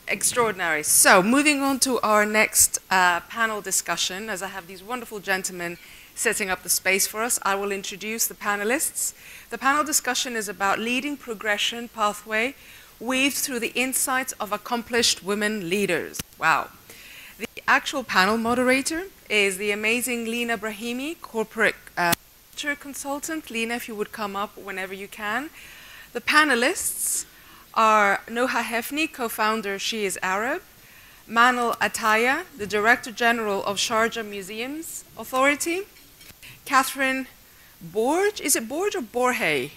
Extraordinary. So, moving on to our next panel discussion, as I have these wonderful gentlemen setting up the space for us, I will introduce the panelists. The panel discussion is about leading progression pathway weaved through the insights of accomplished women leaders. Wow. The actual panel moderator is the amazing Lina Brahimi, corporate culture consultant. Lina, if you would come up whenever you can. The panelists are Noha Hefni, co-founder She is Arab, Manal Ataya, the Director General of Sharjah Museums Authority, Catherine Borge, is it Borge or Borhe?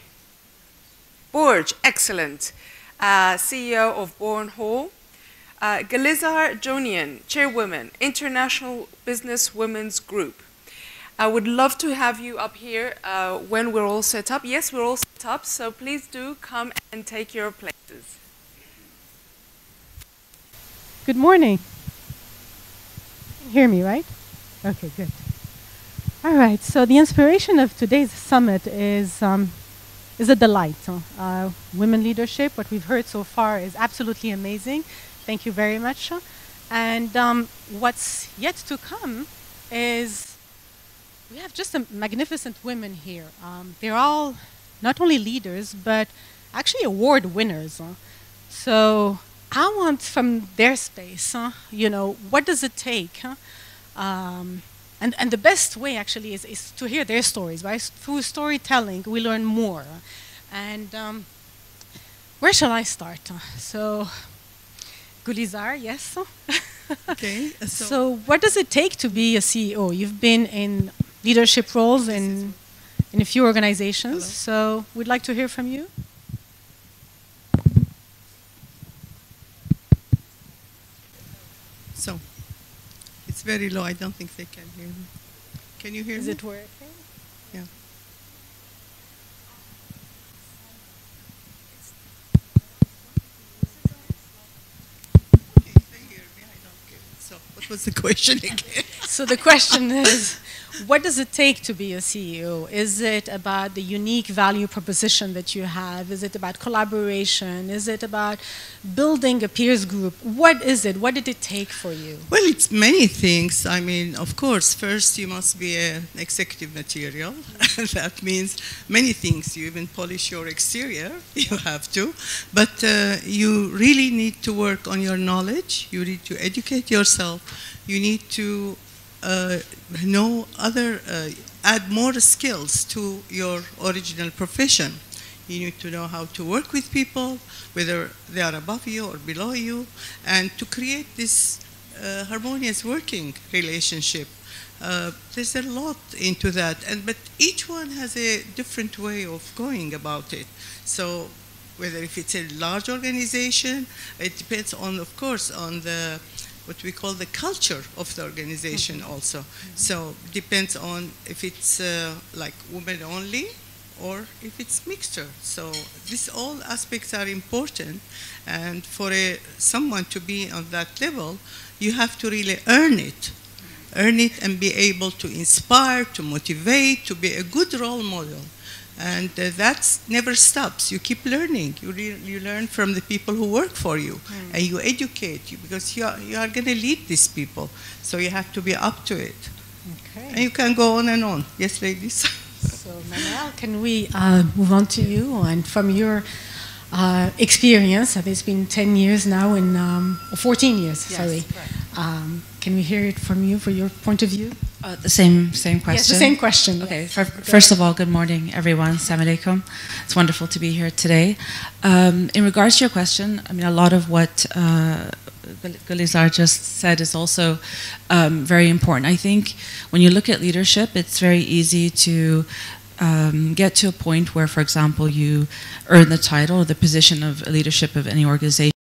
Borge, excellent, CEO of Born Hall, Galizar Jonian, Chairwoman, International Business Women's Group. I would love to have you up here when we're all set up. Yes, we're all set up, so please do come and take your places. Good morning. You can hear me, right? Okay, good. All right, so the inspiration of today's summit is a delight. Women leadership, what we've heard so far is absolutely amazing. Thank you very much. And what's yet to come is we have just a magnificent women here. They're all not only leaders, but actually award winners. So I want from their space, you know, what does it take? And the best way actually is to hear their stories, right? Through storytelling, we learn more. And where shall I start? So, Gulizar, yes? Okay. So what does it take to be a CEO? You've been in leadership roles in a few organizations, so we'd like to hear from you. So, it's very low. I don't think they can hear me. Can you hear me? Is it working? Yeah. Okay, they hear me. I don't get it. So, what was the question again? So the question is, what does it take to be a CEO? Is it about the unique value proposition that you have? Is it about collaboration? Is it about building a peers group? What is it? What did it take for you? Well, it's many things. I mean, of course, first you must be an executive material. That means many things. You even polish your exterior, you have to. But you really need to work on your knowledge. You need to educate yourself. You need to add more skills to your original profession. You need to know how to work with people, whether they are above you or below you, and to create this harmonious working relationship. There's a lot into that, but each one has a different way of going about it. So whether if it's a large organization, it depends on, of course, on the what we call the culture of the organization also. So it depends on if it's like women only or if it's mixture. So these all aspects are important, and for someone to be on that level, you have to really earn it and be able to inspire, to motivate, to be a good role model. And that never stops. You keep learning. You learn from the people who work for you, and you educate you because you are going to lead these people. So you have to be up to it. Okay. And you can go on and on. Yes, ladies. So Manal, can we move on to you? And from your experience, it's been 10 years now, 14 years, yes, sorry. Can we hear it from you for your point of view? The same question? Yes, the same question. Okay, first of all, good morning, everyone. Assalamu alaikum. It's wonderful to be here today. In regards to your question, I mean, a lot of what Gulizar just said is also very important. I think when you look at leadership, it's very easy to get to a point where, for example, you earn the title or the position of leadership of any organization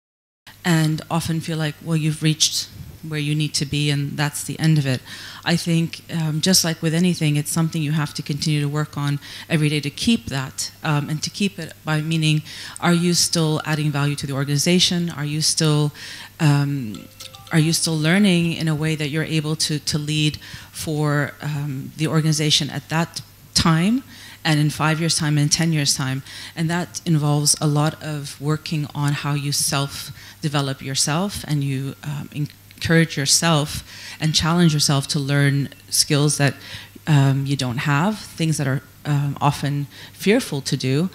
and often feel like, well, you've reached where you need to be and that's the end of it. I think just like with anything, it's something you have to continue to work on every day to keep that and to keep it by meaning, are you still adding value to the organization? Are you still learning in a way that you're able to lead for the organization at that time and in 5 years' time, and 10 years' time. And that involves a lot of working on how you self-develop yourself, and you encourage yourself and challenge yourself to learn skills that you don't have, things that are often fearful to do.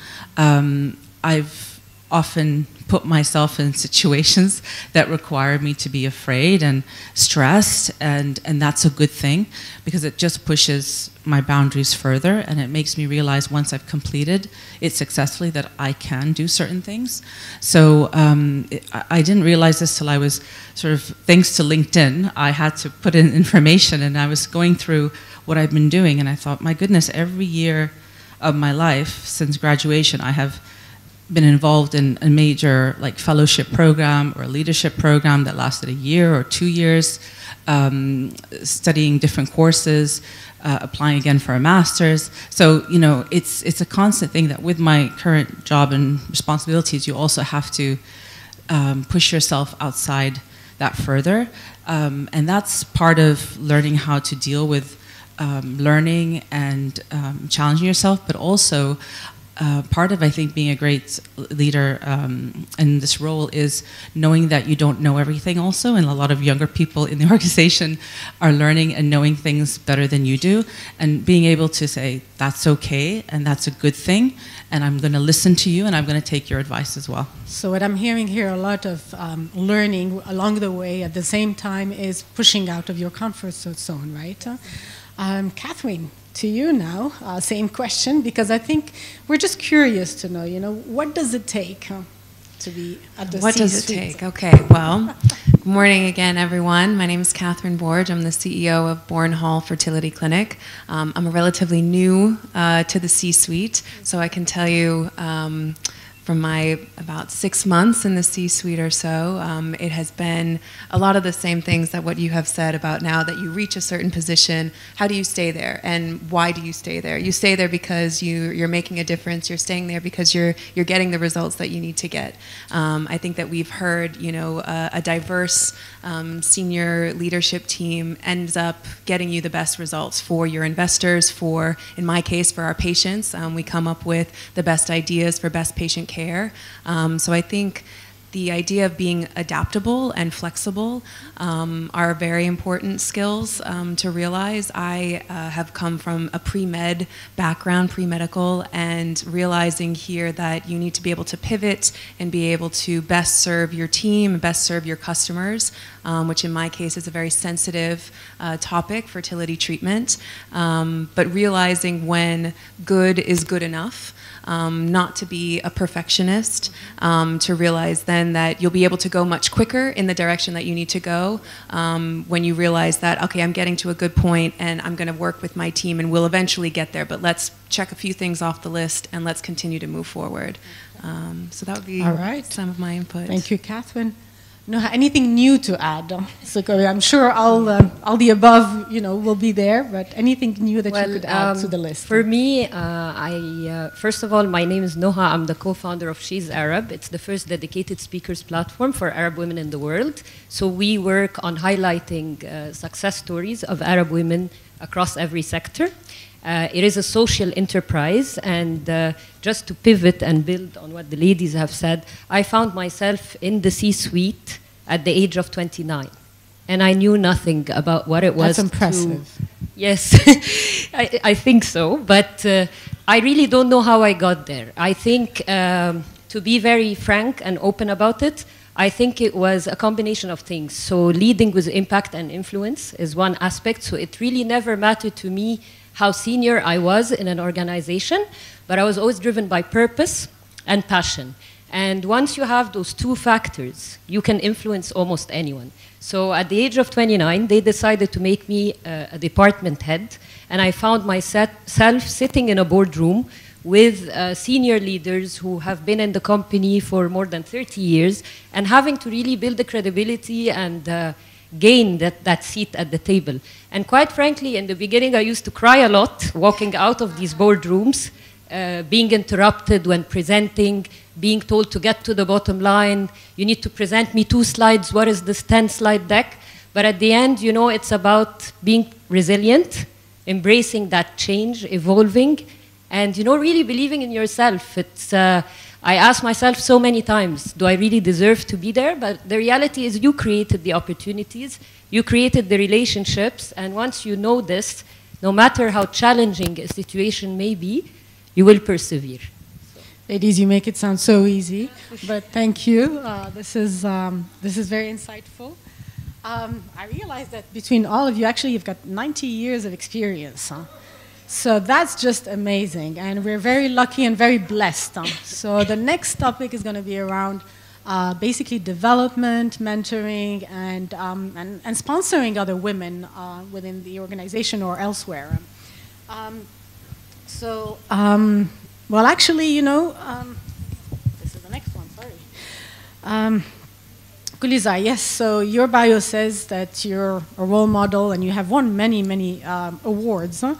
I've often put myself in situations that require me to be afraid and stressed, and that's a good thing, because it just pushes my boundaries further, and it makes me realize once I've completed it successfully that I can do certain things. So I didn't realize this till I was sort of, thanks to LinkedIn, I had to put in information, and I was going through what I've been doing, and I thought, my goodness, every year of my life since graduation I have been involved in a major fellowship program or a leadership program that lasted a year or 2 years, studying different courses, applying again for a master's. So, it's a constant thing that with my current job and responsibilities, you also have to push yourself outside that further. And that's part of learning how to deal with learning and challenging yourself, but also part of, I think, being a great leader in this role is knowing that you don't know everything also, and a lot of younger people in the organization are learning and knowing things better than you do, and being able to say, that's okay, and that's a good thing, and I'm going to listen to you, and I'm going to take your advice as well. So what I'm hearing here, a lot of learning along the way at the same time is pushing out of your comfort zone, right? Catherine, to you now, same question, because I think we're just curious to know, what does it take to be at the C-suite? What does it take? Okay, well, good morning again, everyone. My name is Catherine Borge. I'm the CEO of Bourne Hall Fertility Clinic. I'm a relatively new to the C-suite, so I can tell you from my about 6 months in the C-suite or so, it has been a lot of the same things that what you have said about now that you reach a certain position, how do you stay there, and why do you stay there? You stay there because you're making a difference. You're staying there because you're getting the results that you need to get. I think that we've heard, a diverse senior leadership team ends up getting you the best results for your investors, for, in my case, for our patients. We come up with the best ideas for best patient care. So I think the idea of being adaptable and flexible are very important skills to realize. I have come from a pre-med background, pre-medical, and realizing here that you need to be able to pivot and be able to best serve your team, best serve your customers, which in my case is a very sensitive topic, fertility treatment, but realizing when good is good enough. Not to be a perfectionist, to realize then that you'll be able to go much quicker in the direction that you need to go when you realize that, okay, I'm getting to a good point and I'm going to work with my team and we'll eventually get there, but let's check a few things off the list and let's continue to move forward. So that would be some of my input. Thank you, Catherine. Noha, anything new to add? So I'm sure all the above, will be there, but anything new that you could add to the list? For me, first of all, my name is Noha. I'm the co-founder of She's Arab. It's the first dedicated speakers platform for Arab women in the world. So we work on highlighting success stories of Arab women across every sector. It is a social enterprise, and just to pivot and build on what the ladies have said, I found myself in the C-suite at the age of 29, and I knew nothing about what it was. That's impressive. Yes, I think so, but I really don't know how I got there. I think, to be very frank and open about it, I think it was a combination of things. So leading with impact and influence is one aspect, so it really never mattered to me how senior I was in an organization, but I was always driven by purpose and passion. And once you have those two factors, you can influence almost anyone. So at the age of 29, they decided to make me a department head, and I found myself sitting in a boardroom with senior leaders who have been in the company for more than 30 years, and having to really build the credibility and gain that seat at the table. And quite frankly, in the beginning, I used to cry a lot walking out of these boardrooms, being interrupted when presenting, being told to get to the bottom line, you need to present me 2 slides, what is this 10-slide deck? But at the end, it's about being resilient, embracing that change, evolving, And, you know, really believing in yourself. It's, I ask myself so many times, do I really deserve to be there? But the reality is you created the opportunities, you created the relationships, and once you know this, no matter how challenging a situation may be, you will persevere. Ladies, you make it sound so easy, but thank you. This is very insightful. I realize that between all of you, actually, you've got 90 years of experience. Huh? So that's just amazing, and we're very lucky and very blessed. So the next topic is going to be around basically development, mentoring, and sponsoring other women within the organization or elsewhere. Well, actually, you know, this is the next one, sorry. Gulizar, yes, so your bio says that you're a role model and you have won many, many awards. Huh?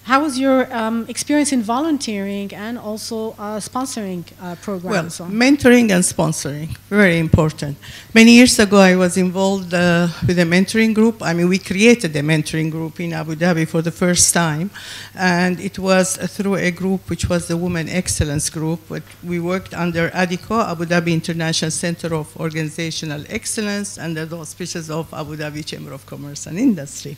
How was your experience in volunteering and also sponsoring programs? Well, mentoring and sponsoring, very important. Many years ago, I was involved with a mentoring group. I mean, we created a mentoring group in Abu Dhabi for the first time, and it was through a group which was the Women Excellence Group. We worked under ADICO, Abu Dhabi International Center of Organizational Excellence, under the auspices of Abu Dhabi Chamber of Commerce and Industry.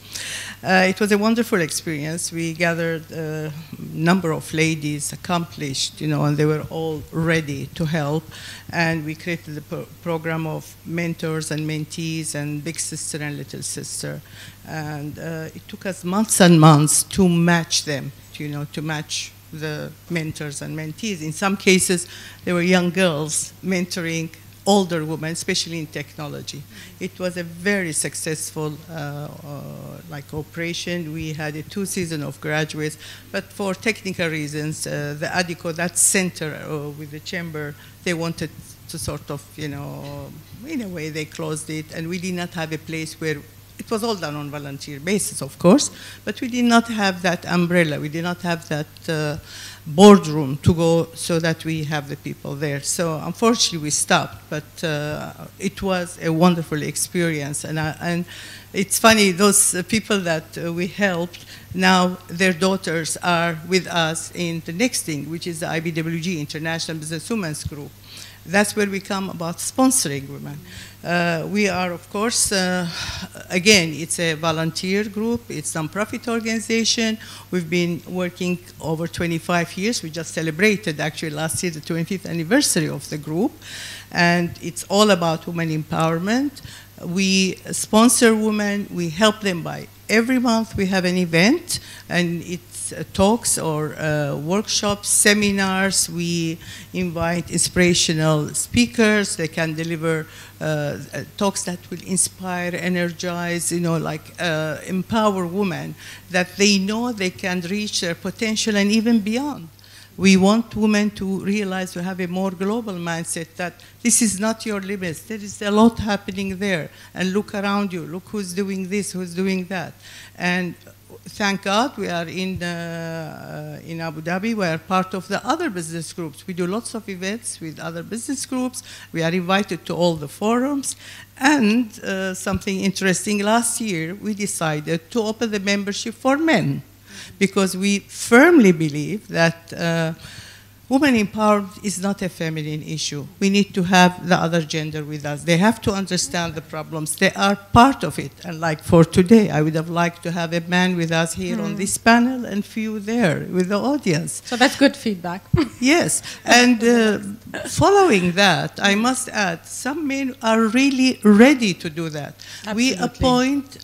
It was a wonderful experience. We gathered a number of ladies, accomplished, you know, and they were all ready to help. And we created the program of mentors and mentees and big sister and little sister. And it took us months and months to match them, you know, to match the mentors and mentees. In some cases, they were young girls mentoring older women, especially in technology. It was a very successful like operation. We had a 2 seasons of graduates, but for technical reasons, the ADICO, that center with the chamber, they wanted to sort of, you know, in a way they closed it, and we did not have a place where it was all done on volunteer basis, of course, but we did not have that umbrella. We did not have that boardroom to go so that we have the people there. So unfortunately we stopped, but it was a wonderful experience. And it's funny, those people that we helped, now their daughters are with us in the next thing, which is the IBWG, International Business Women's Group. That's where we come about sponsoring women. We are, of course, again, it's a volunteer group. It's a non-profit organization. We've been working over 25 years. We just celebrated, actually, last year, the 25th anniversary of the group. And it's all about women empowerment. We sponsor women. We help them by every month we have an event, and it's talks or workshops, seminars. We invite inspirational speakers. They can deliver talks that will inspire, energize, you know, like empower women, that they know they can reach their potential and even beyond. We want women to realize, to have a more global mindset, that this is not your limits. There is a lot happening there. And look around you. Look who's doing this, who's doing that. And thank God we are in Abu Dhabi. We are part of the other business groups. We do lots of events with other business groups. We are invited to all the forums. And something interesting, last year we decided to open the membership for men, because we firmly believe that women empowerment is not a feminine issue. We need to have the other gender with us. They have to understand the problems. They are part of it. And like for today, I would have liked to have a man with us here on this panel and few there with the audience. So that's good feedback. Yes. And following that, I must add, some men are really ready to do that. Absolutely. We appoint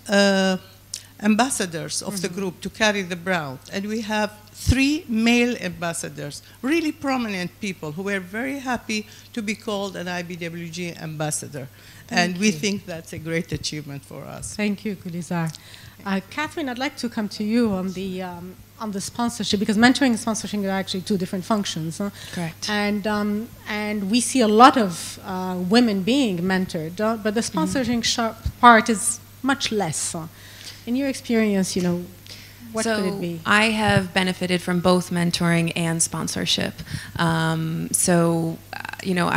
ambassadors of the group to carry the brand. And we have 3 male ambassadors, really prominent people who were very happy to be called an IBWG ambassador. And we think that's a great achievement for us. Thank you, Gulizar. Catherine, I'd like to come to you on the sponsorship, because mentoring and sponsorship are actually 2 different functions. Huh? Correct. And we see a lot of women being mentored, but the sponsoring part is much less. In your experience, you know, What could it be? I have benefited from both mentoring and sponsorship. I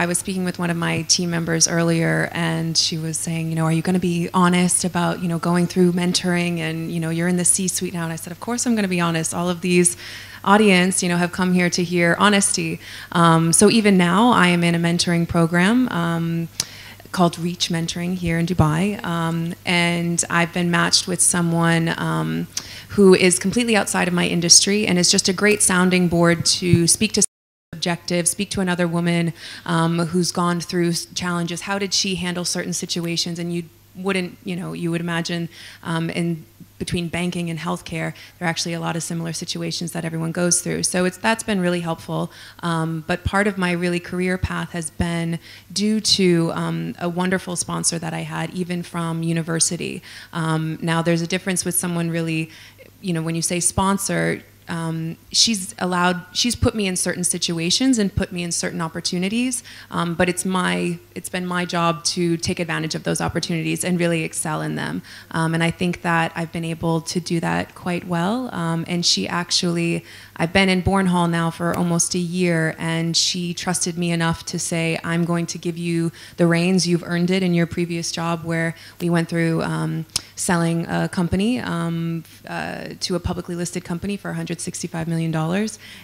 was speaking with one of my team members earlier, and she was saying, are you going to be honest about, going through mentoring, and, you're in the C-suite now? And I said, of course I'm going to be honest. All of these audience, have come here to hear honesty. So even now, I am in a mentoring program called Reach Mentoring here in Dubai, and I've been matched with someone who is completely outside of my industry, and is just a great sounding board to speak to objective, speak to another woman who's gone through challenges. How did she handle certain situations? And you would imagine in between banking and healthcare, there are actually a lot of similar situations that everyone goes through. So that's been really helpful. But part of my really career path has been due to a wonderful sponsor that I had, even from university. Now, there's a difference with someone really, when you say sponsor, she's put me in certain situations and put me in certain opportunities, but it's been my job to take advantage of those opportunities and really excel in them. And I think that I've been able to do that quite well. And I've been in Bourne Hall now for almost a year, and she trusted me enough to say, I'm going to give you the reins. You've earned it in your previous job, where we went through selling a company to a publicly listed company for $165 million.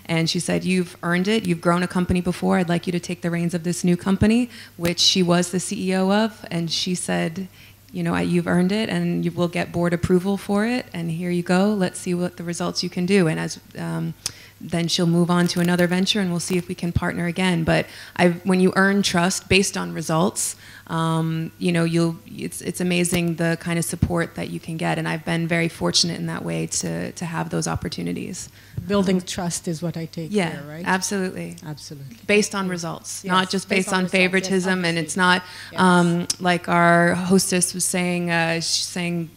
And she said, you've earned it. You've grown a company before. I'd like you to take the reins of this new company, which she was the CEO of. And she said, you've earned it, and you will get board approval for it, and here you go. Let's see what the results you can do. And then she'll move on to another venture, and we'll see if we can partner again. But when you earn trust based on results, it's amazing the kind of support that you can get. And I've been very fortunate in that way to have those opportunities. Building trust is what I take here, right? Absolutely. Absolutely. Based on results, yes, not just based on favoritism. Yes, and it's not like our hostess was saying, she's saying,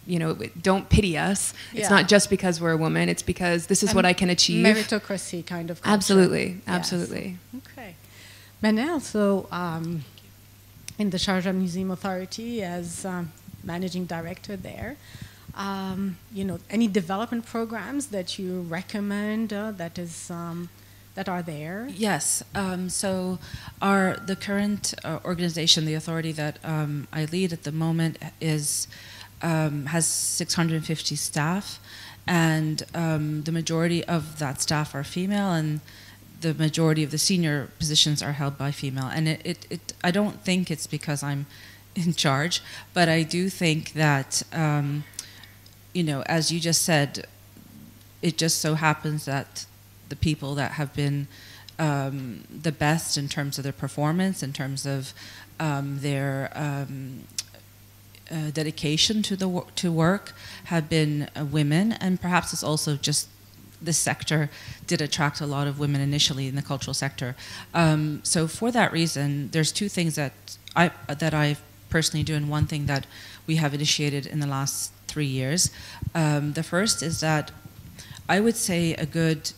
don't pity us. It's not just because we're a woman. It's because this is what I can achieve. Meritocracy kind of culture. Absolutely. Absolutely. Yes. Okay. Manel, so in the Sharjah Museum Authority as managing director there, any development programs that you recommend that are there? Yes. So the current organization, the authority that I lead at the moment, has 650 staff, and the majority of that staff are female, and the majority of the senior positions are held by female. And I don't think it's because I'm in charge, but I do think that as you just said, it just so happens that the people that have been the best in terms of their performance, in terms of their dedication to work, have been women. And perhaps it's also just this sector did attract a lot of women initially in the cultural sector. So for that reason, there's two things that I personally do, and one thing that we have initiated in the last 3 years. The first is that I would say a good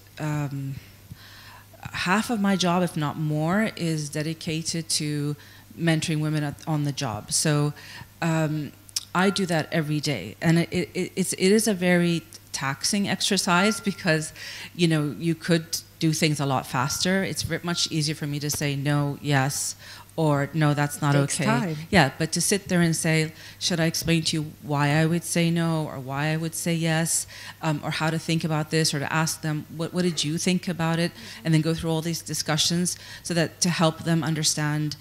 half of my job, if not more, is dedicated to mentoring women on the job. So I do that every day, and it is a very taxing exercise, because you could do things a lot faster. It's much easier for me to say no, yes, or no, that's not okay. Time. Yeah, but to sit there and say, should I explain to you why I would say no, or why I would say yes, or how to think about this, or to ask them, what did you think about it, and then go through all these discussions, so that to help them understand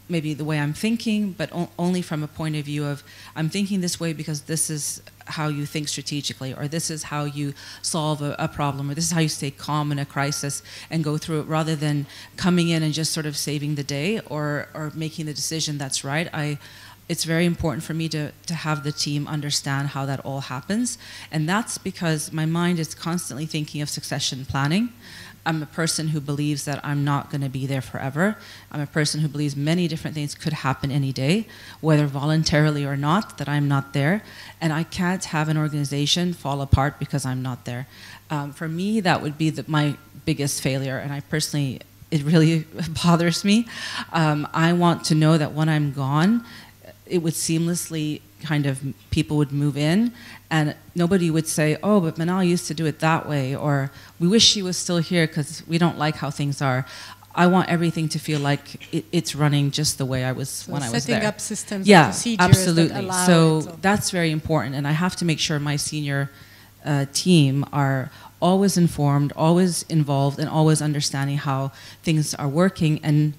maybe the way I'm thinking, but only from a point of view of, I'm thinking this way because this is how you think strategically, or this is how you solve a problem, or this is how you stay calm in a crisis and go through it, rather than coming in and just sort of saving the day or making the decision that's right. It's very important for me to have the team understand how that all happens. And that's because my mind is constantly thinking of succession planning. I'm a person who believes that I'm not going to be there forever. I'm a person who believes many different things could happen any day, whether voluntarily or not, that I'm not there. And I can't have an organization fall apart because I'm not there. For me, that would be my biggest failure. And it really bothers me. I want to know that when I'm gone, it would seamlessly kind of, people would move in, and nobody would say, oh, but Manal used to do it that way, or we wish she was still here because we don't like how things are. I want everything to feel like it's running just the way I was when I was there. Setting up systems, yeah, and procedures absolutely. that allow So it, so that's very important, and I have to make sure my senior team are always informed, always involved, and always understanding how things are working. And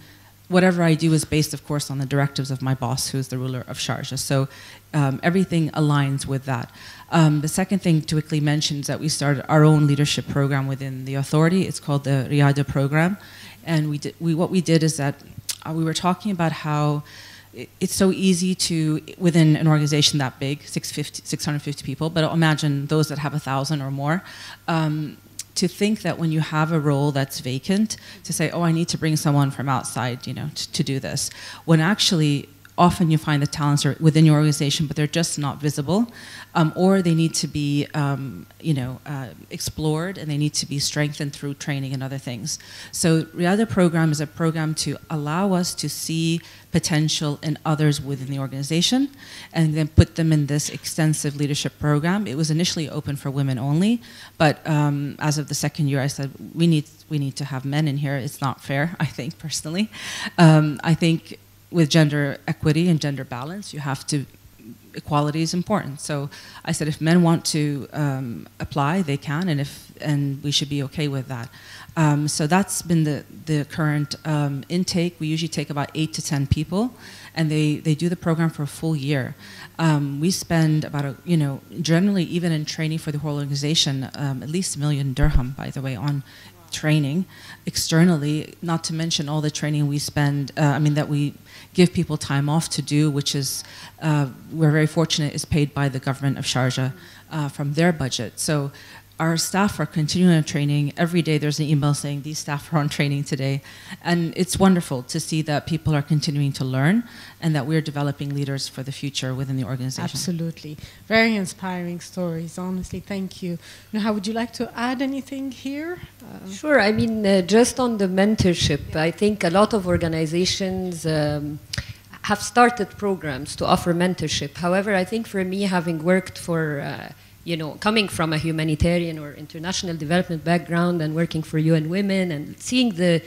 whatever I do is based, of course, on the directives of my boss, who's the ruler of Sharjah. So everything aligns with that. The second thing to quickly mention is that we started our own leadership program within the authority. It's called the Riyada program. And what we did is that we were talking about how it's so easy to, within an organization that big, 650 people, but imagine those that have 1,000 or more, to think that when you have a role that's vacant, to say, oh, I need to bring someone from outside, you know, to do this, when actually often you find the talents are within your organization, but they're just not visible, or they need to be, explored, and they need to be strengthened through training and other things. So Riyada program is a program to allow us to see potential in others within the organization, and then put them in this extensive leadership program. It was initially open for women only, but as of the second year, I said, we need to have men in here. It's not fair, I think, personally. I think with gender equity and gender balance, you have to, equality is important. So I said, if men want to apply, they can, and we should be okay with that. So that's been the current intake. We usually take about 8 to 10 people, and they do the program for a full year. We spend about, generally even in training for the whole organization, at least $1 million dirham, by the way, on training externally, not to mention all the training we spend, that we give people time off to do, which is, we're very fortunate, is paid by the government of Sharjah from their budget. So our staff are continuing on training. Every day there's an email saying these staff are on training today. And it's wonderful to see that people are continuing to learn and that we're developing leaders for the future within the organization. Absolutely. Very inspiring stories, honestly. Thank you. Nuha, would you like to add anything here? Sure. I mean, just on the mentorship, I think a lot of organizations have started programs to offer mentorship. However, I think for me, having worked for coming from a humanitarian or international development background and working for UN Women and seeing the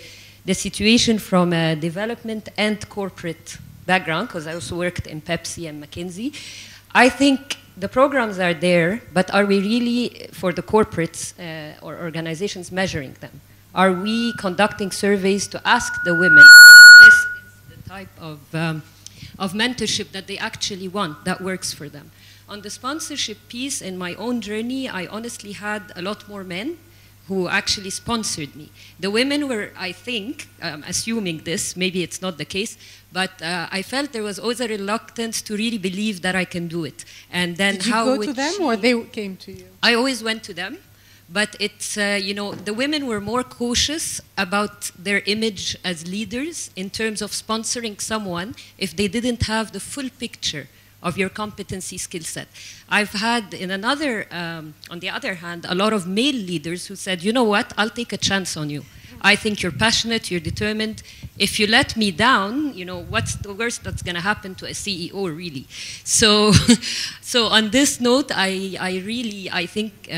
situation from a development and corporate background, because I also worked in Pepsi and McKinsey, I think the programs are there, but are we really, for the corporates or organizations, measuring them? Are we conducting surveys to ask the women if this is the type of mentorship that they actually want, that works for them? On the sponsorship piece, in my own journey, I honestly had a lot more men who actually sponsored me. The women were, I think, assuming this, maybe it's not the case, but I felt there was always a reluctance to really believe that I can do it. And then Did you go to them, or they came to you? I always went to them, but it's, the women were more cautious about their image as leaders in terms of sponsoring someone if they didn't have the full picture of your competency skill set. I've had, on the other hand, a lot of male leaders who said, you know what, I'll take a chance on you. I think you're passionate, you're determined. If you let me down, what's the worst that's gonna happen to a CEO, really? So, so on this note, I think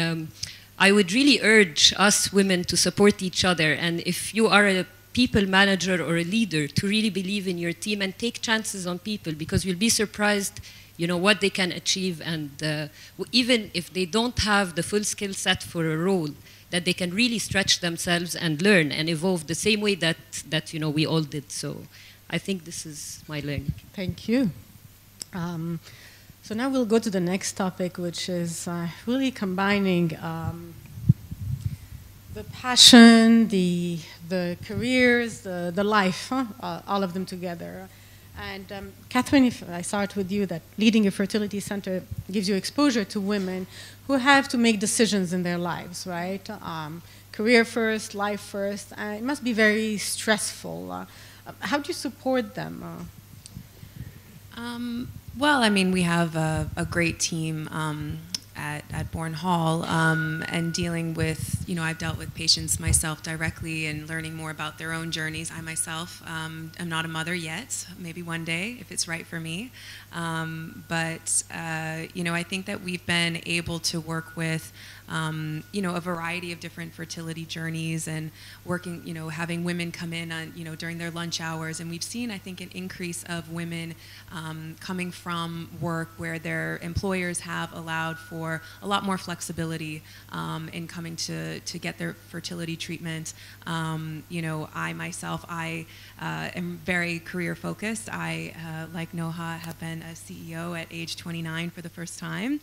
I would really urge us women to support each other. And if you are a people manager or a leader, to really believe in your team and take chances on people, because you'll be surprised, what they can achieve, and even if they don't have the full skill set for a role, that they can really stretch themselves and learn and evolve the same way that we all did. So I think this is my learning. Thank you. So now we'll go to the next topic, which is really combining the passion, the careers, the life, all of them together. And Catherine, if I start with you, that leading a fertility center gives you exposure to women who have to make decisions in their lives, right? Career first, life first. It must be very stressful. How do you support them? Well, I mean, we have a great team. at Bourne Hall, and dealing with, I've dealt with patients myself directly and learning more about their own journeys. I myself am not a mother yet, maybe one day if it's right for me. But I think that we've been able to work with a variety of different fertility journeys and working, having women come in on, during their lunch hours. And we've seen, I think, an increase of women coming from work where their employers have allowed for a lot more flexibility in coming to get their fertility treatment. I myself, am very career focused. I, like Noha, have been a CEO at age 29 for the first time.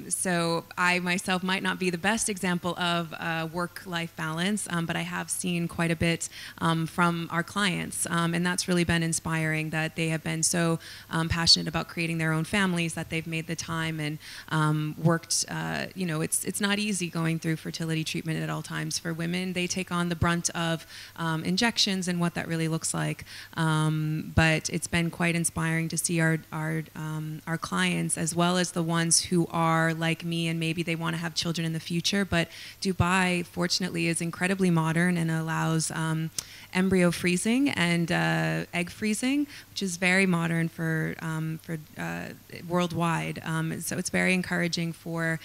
So I myself might not be the best example of work-life balance, but I have seen quite a bit from our clients, and that's really been inspiring, that they have been so passionate about creating their own families that they've made the time and worked. It's not easy going through fertility treatment at all times. For women, they take on the brunt of injections and what that really looks like. But it's been quite inspiring to see our clients, as well as the ones who are like me and maybe they want to have children in the future. But Dubai, fortunately, is incredibly modern and allows embryo freezing and egg freezing, which is very modern for worldwide. So it's very encouraging for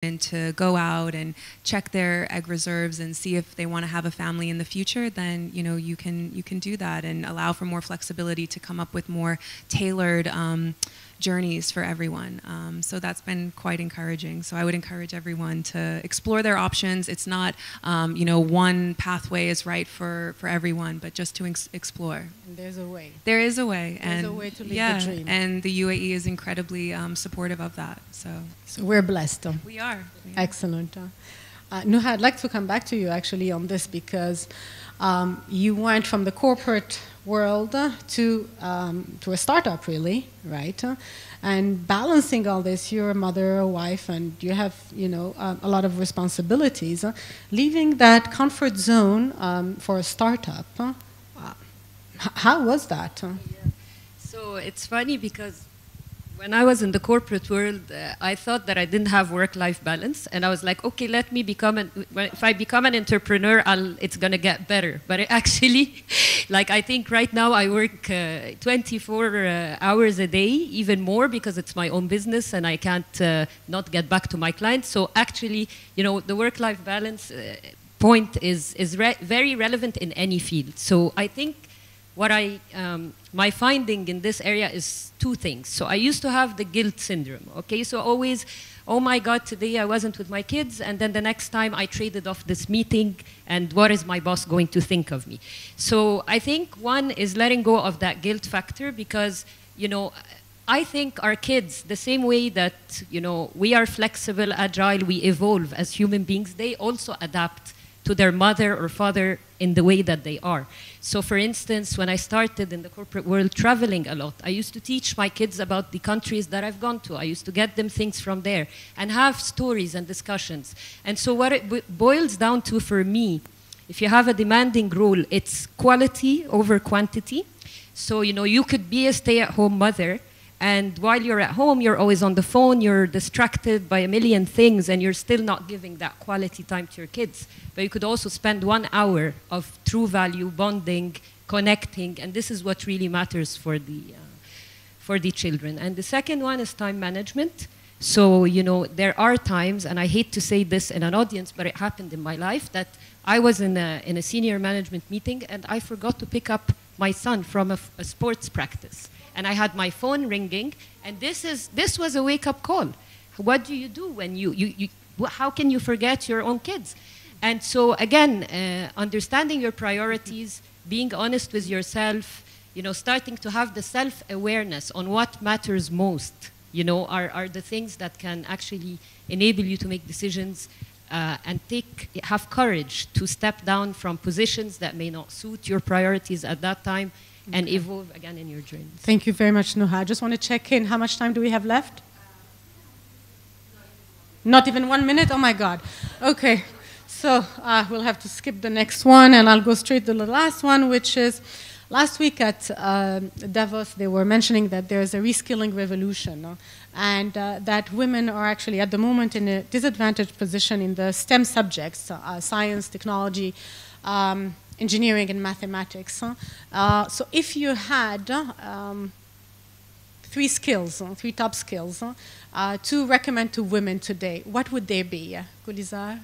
and to go out and check their egg reserves and see if they want to have a family in the future. Then you can do that and allow for more flexibility to come up with more tailored journeys for everyone. So that's been quite encouraging. So I would encourage everyone to explore their options. It's not one pathway is right for everyone, but just to explore. And there's a way. There is a way. There's a way to live the dream. And the UAE is incredibly supportive of that. So we're blessed. We are. Excellent. Nuha, I'd like to come back to you actually on this, because you went from the corporate world to a startup, really, right? And balancing all this, you're a mother, a wife, and you have a lot of responsibilities. Leaving that comfort zone for a startup, how was that? So it's funny because when I was in the corporate world, I thought that I didn't have work-life balance, and I was like, okay, let me if I become an entrepreneur, it's gonna get better. But actually, I think right now I work 24 hours a day, even more, because it's my own business and I can't not get back to my clients. So actually, the work-life balance point is very relevant in any field. So I think what my finding in this area is two things. So I used to have the guilt syndrome, okay? So always, oh my God, today I wasn't with my kids, and then the next time I traded off this meeting, and what is my boss going to think of me? So I think one is letting go of that guilt factor, because, I think our kids, the same way that, we are flexible, agile, we evolve as human beings, they also adapt to their mother or father in the way that they are. So for instance, when I started in the corporate world traveling a lot, I used to teach my kids about the countries that I've gone to. I used to get them things from there and have stories and discussions. And so what it boils down to for me, if you have a demanding role, it's quality over quantity. So, you could be a stay-at-home mother, and while you're at home, you're always on the phone, you're distracted by a million things, and you're still not giving that quality time to your kids. But you could also spend 1 hour of true value, bonding, connecting, and this is what really matters for the children. And the second one is time management. So, there are times, and I hate to say this in an audience, but it happened in my life, that I was in a senior management meeting, and I forgot to pick up my son from a sports practice. And I had my phone ringing, and this was a wake-up call. What do you do when how can you forget your own kids? And so again, understanding your priorities, being honest with yourself, starting to have the self-awareness on what matters most, are the things that can actually enable you to make decisions and have courage to step down from positions that may not suit your priorities at that time, and evolve again in your dreams. Thank you very much, Nuha. I just want to check in. How much time do we have left? Not even 1 minute? Oh, my God. Okay. So we'll have to skip the next one, and I'll go straight to the last one, which is Last week at Davos, they were mentioning that there's a reskilling revolution, and that women are actually at the moment in a disadvantaged position in the STEM subjects, science, technology, engineering, and mathematics. So if you had three top skills to recommend to women today, what would they be? Gulizar?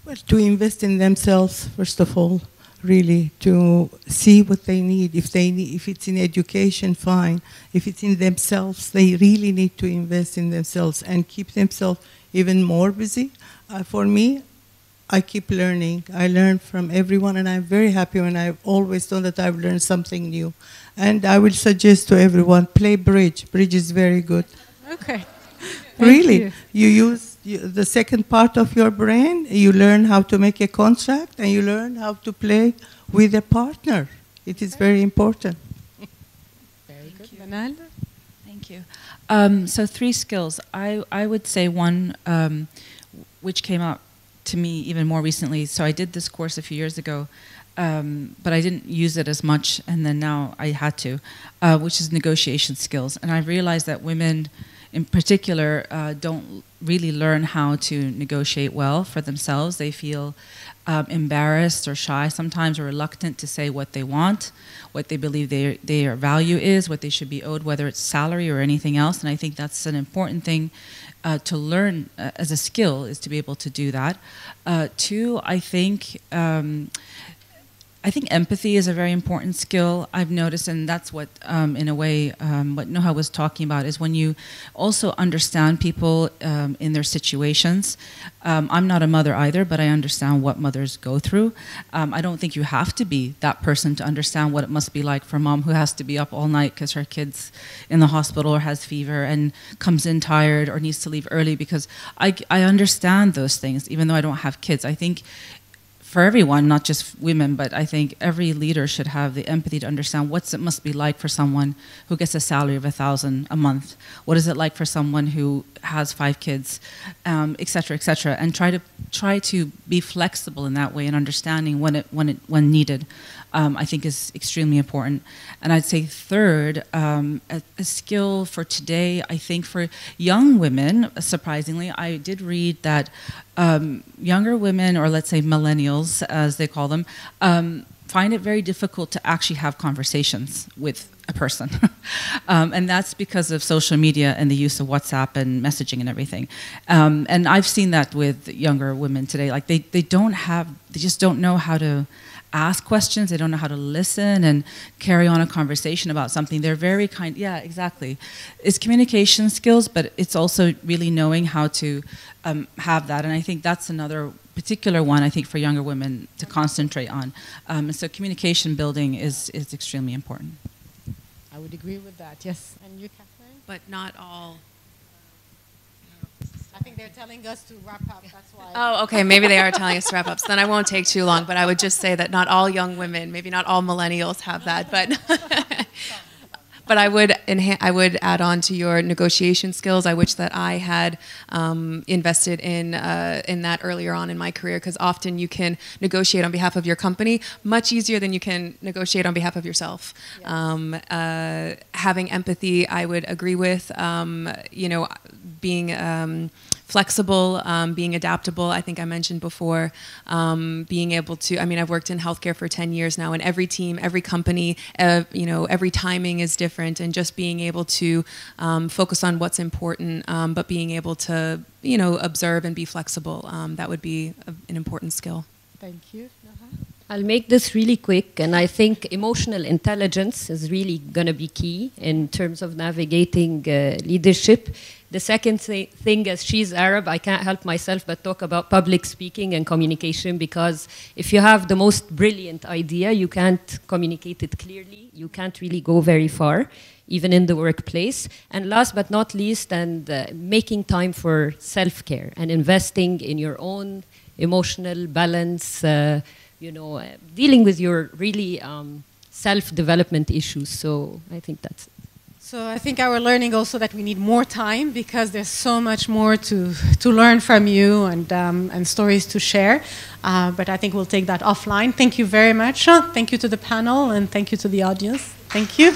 Well, to invest in themselves, first of all, really, to see what they need. If it's in education, fine. If it's in themselves, they really need to invest in themselves and keep themselves even more busy. For me, I keep learning. I learn from everyone, and I'm very happy when I've always known that I've learned something new. And I will suggest to everyone, play bridge. Bridge is very good. Okay. Really, you use the second part of your brain, you learn how to make a contract, and you learn how to play with a partner. It is very important. Very good. Manal? Thank you. So 3 skills. I would say one, which came up to me even more recently. So I did this course a few years ago, but I didn't use it as much, and then now I had to, which is negotiation skills. And I realized that women in particular don't really learn how to negotiate well for themselves. They feel embarrassed or shy sometimes, or reluctant to say what they want, what they believe their value is, what they should be owed, whether it's salary or anything else. And I think that's an important thing to learn as a skill, is to be able to do that. 2, I think empathy is a very important skill. I've noticed, and that's what, in a way, what Noha was talking about, is when you also understand people in their situations. I'm not a mother either, but I understand what mothers go through. I don't think you have to be that person to understand what it must be like for a mom who has to be up all night because her kid's in the hospital or has fever and comes in tired or needs to leave early, because I understand those things, even though I don't have kids. I think for everyone, not just women, but I think every leader should have the empathy to understand what it must be like for someone who gets a salary of $1,000 a month. What is it like for someone who has 5 kids, et cetera, and try to be flexible in that way and understanding when needed. I think is extremely important. And I'd say third, a skill for today, I think for young women, surprisingly, I did read that younger women, or let's say millennials as they call them, find it very difficult to actually have conversations with a person. And that's because of social media and the use of WhatsApp and messaging and everything. And I've seen that with younger women today. Like they just don't know how to ask questions. They don't know how to listen and carry on a conversation about something. They're very yeah, exactly. It's communication skills, but it's also really knowing how to have that. And I think that's another particular one, I think, for younger women to concentrate on. And so communication building is extremely important. I would agree with that, yes. And you, Catherine? But not all. I think they're telling us to wrap up, that's why. Oh, okay, maybe they are telling us to wrap up. So then I won't take too long, but I would just say that not all young women, maybe not all millennials have that, but I would add on to your negotiation skills. I wish that I had invested in that earlier on in my career, because often you can negotiate on behalf of your company much easier than you can negotiate on behalf of yourself. Yes. Having empathy, I would agree with. Being flexible, being adaptable. I think I mentioned before, being able to, I've worked in healthcare for 10 years now, and every team, every company, every timing is different, and just being able to focus on what's important, but being able to, observe and be flexible, that would be an important skill. Thank you. I'll make this really quick, and I think emotional intelligence is really going to be key in terms of navigating leadership. The second thing, as she's Arab, I can't help myself but talk about public speaking and communication, because if you have the most brilliant idea, you can't communicate it clearly, you can't really go very far, even in the workplace. And last but not least, making time for self-care and investing in your own emotional balance, dealing with your really self-development issues. So I think that's it. So I think we're learning also that we need more time because there's so much more to learn from you and stories to share. But I think we'll take that offline. Thank you very much. Thank you to the panel and thank you to the audience. Thank you.